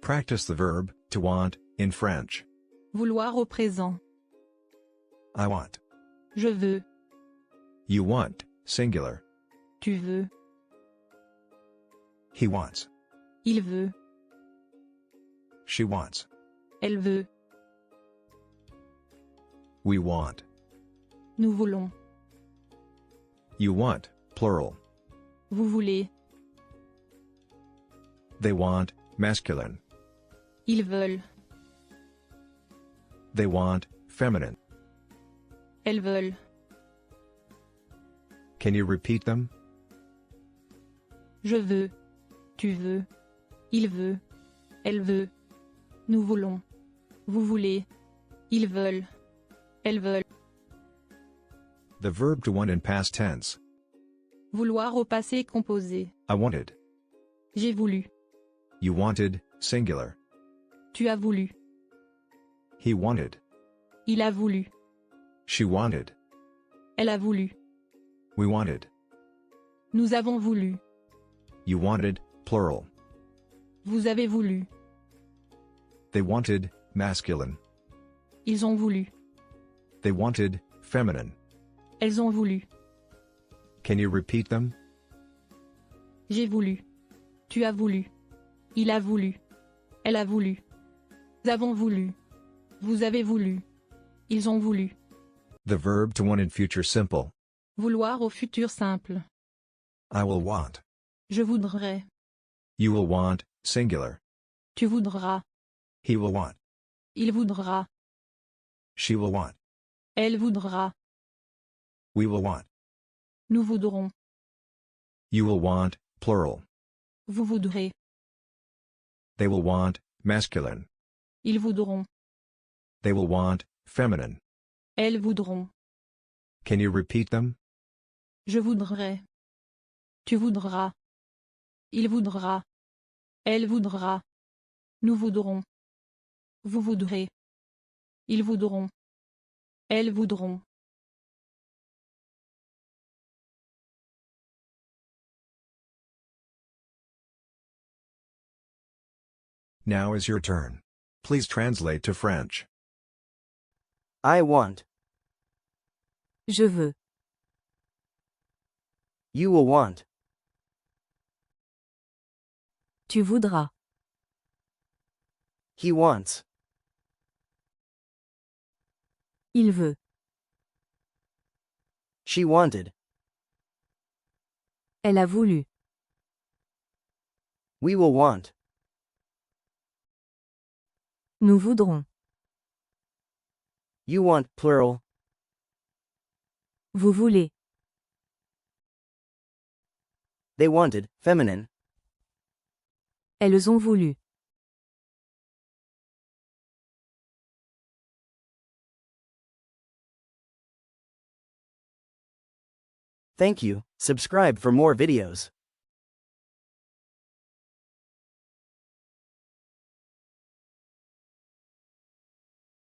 Practice the verb, to want, in French. Vouloir au présent. I want. Je veux. You want, singular. Tu veux. He wants. Il veut. She wants. Elle veut. We want. Nous voulons. You want, plural. Vous voulez. They want, masculine. Ils veulent. They want, feminine. Elles veulent. Can you repeat them? Je veux. Tu veux. Il veut. Elle veut. Nous voulons. Vous voulez. Ils veulent. Elles veulent. The verb to want in past tense. Vouloir au passé composé. I wanted. J'ai voulu. You wanted, singular. Tu as voulu. He wanted. Il a voulu. She wanted. Elle a voulu. We wanted. Nous avons voulu. You wanted, plural. Vous avez voulu. They wanted, masculine. Ils ont voulu. They wanted, feminine. Elles ont voulu. Can you repeat them? J'ai voulu. Tu as voulu. Il a voulu. Elle a voulu. Nous avons voulu. Vous avez voulu. Ils ont voulu. The verb to want in future simple. Vouloir au futur simple. I will want. Je voudrais. You will want, singular. Tu voudras. He will want. Il voudra. She will want. Elle voudra. We will want. Nous voudrons. You will want, plural. Vous voudrez. They will want, masculine. Ils voudront. They will want, feminine. Elles voudront. Can you repeat them? Je voudrais. Tu voudras. Il voudra. Elle voudra. Nous voudrons. Vous voudrez. Ils voudront. Elles voudront. Now is your turn. Please translate to French. I want. Je veux. You will want. Tu voudras. He wants. Il veut. She wanted. Elle a voulu. We will want. Nous voudrons. You want, plural. Vous voulez. They wanted, feminine. Elles ont voulu. Thank you. Subscribe for more videos.